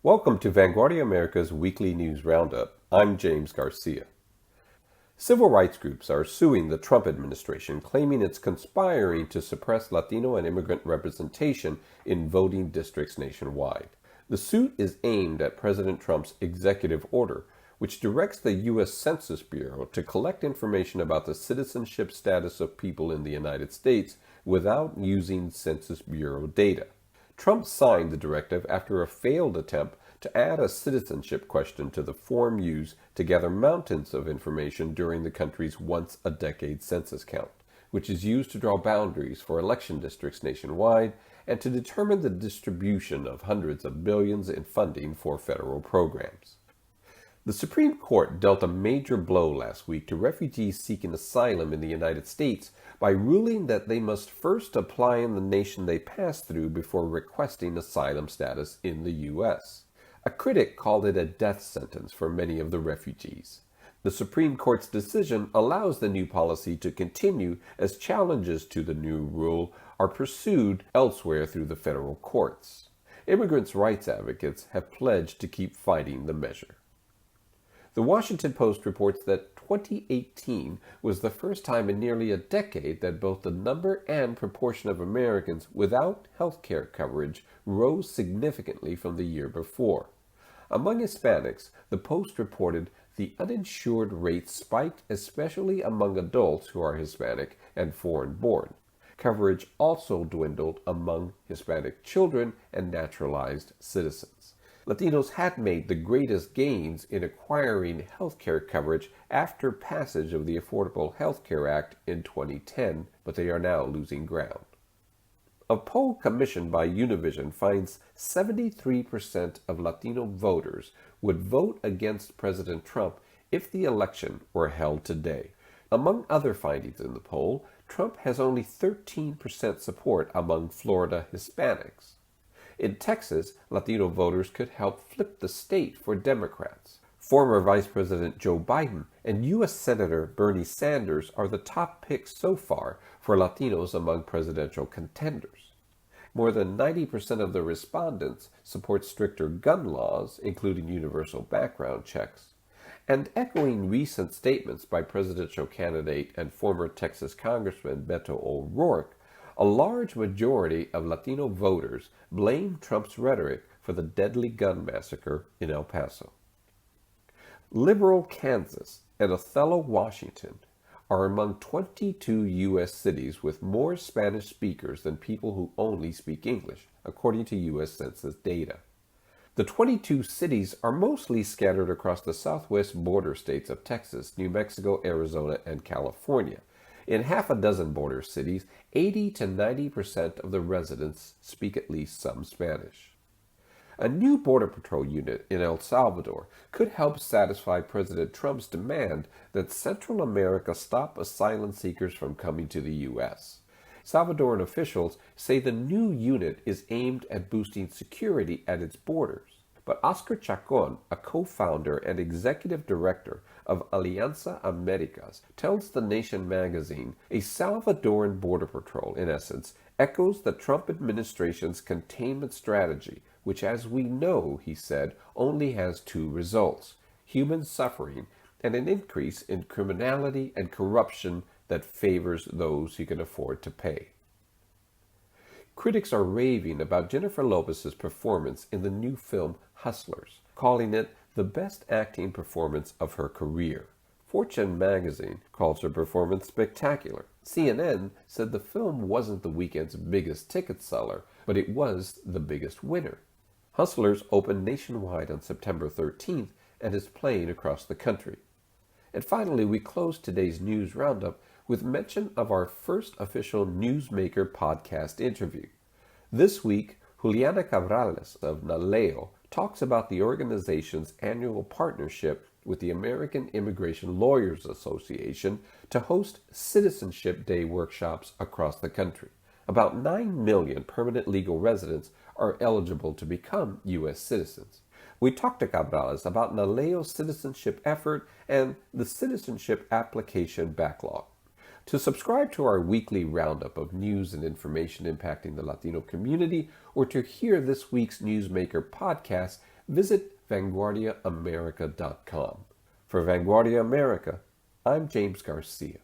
Welcome to Vanguardia America's weekly news roundup. I'm James Garcia. Civil rights groups are suing the Trump administration, claiming it's conspiring to suppress Latino and immigrant representation in voting districts nationwide. The suit is aimed at President Trump's executive order, which directs the U.S. Census Bureau to collect information about the citizenship status of people in the United States without using Census Bureau data. Trump signed the directive after a failed attempt to add a citizenship question to the form used to gather mountains of information during the country's once-a-decade census count, which is used to draw boundaries for election districts nationwide and to determine the distribution of hundreds of billions in funding for federal programs. The Supreme Court dealt a major blow last week to refugees seeking asylum in the United States by ruling that they must first apply in the nation they pass through before requesting asylum status in the U.S. A critic called it a death sentence for many of the refugees. The Supreme Court's decision allows the new policy to continue as challenges to the new rule are pursued elsewhere through the federal courts. Immigrants' rights advocates have pledged to keep fighting the measure. The Washington Post reports that 2018 was the first time in nearly a decade that both the number and proportion of Americans without health care coverage rose significantly from the year before. Among Hispanics, the Post reported the uninsured rate spiked, especially among adults who are Hispanic and foreign-born. Coverage also dwindled among Hispanic children and naturalized citizens. Latinos had made the greatest gains in acquiring health care coverage after passage of the Affordable Health Care Act in 2010, but they are now losing ground. A poll commissioned by Univision finds 73% of Latino voters would vote against President Trump if the election were held today. Among other findings in the poll, Trump has only 13% support among Florida Hispanics. In Texas, Latino voters could help flip the state for Democrats. Former Vice President Joe Biden and U.S. Senator Bernie Sanders are the top picks so far for Latinos among presidential contenders. More than 90% of the respondents support stricter gun laws, including universal background checks. And echoing recent statements by presidential candidate and former Texas Congressman Beto O'Rourke, a large majority of Latino voters blame Trump's rhetoric for the deadly gun massacre in El Paso. Liberal Kansas and Othello, Washington are among 22 U.S. cities with more Spanish speakers than people who only speak English, according to U.S. Census data. The 22 cities are mostly scattered across the southwest border states of Texas, New Mexico, Arizona, and California. In half a dozen border cities, 80 to 90% of the residents speak at least some Spanish. A new Border Patrol unit in El Salvador could help satisfy President Trump's demand that Central America stop asylum seekers from coming to the U.S. Salvadoran officials say the new unit is aimed at boosting security at its borders. But Oscar Chacon, a co-founder and executive director of Alianza Americas, tells The Nation magazine a Salvadoran border patrol, in essence, echoes the Trump administration's containment strategy, which, as we know, he said, only has two results: human suffering and an increase in criminality and corruption that favors those who can afford to pay. Critics are raving about Jennifer Lopez's performance in the new film Hustlers, calling it the best acting performance of her career. Fortune magazine calls her performance spectacular. CNN said the film wasn't the weekend's biggest ticket seller, but it was the biggest winner. Hustlers opened nationwide on September 13th and is playing across the country. And finally, we close today's news roundup with mention of our first official Newsmaker podcast interview. This week, Juliana Cabrales of Naleo talks about the organization's annual partnership with the American Immigration Lawyers Association to host Citizenship Day workshops across the country. About 9 million permanent legal residents are eligible to become U.S. citizens. We talked to Cabrales about Naleo's citizenship effort and the citizenship application backlog. To subscribe to our weekly roundup of news and information impacting the Latino community, or to hear this week's Newsmaker podcast, visit VanguardiaAmerica.com. For Vanguardia America, I'm James Garcia.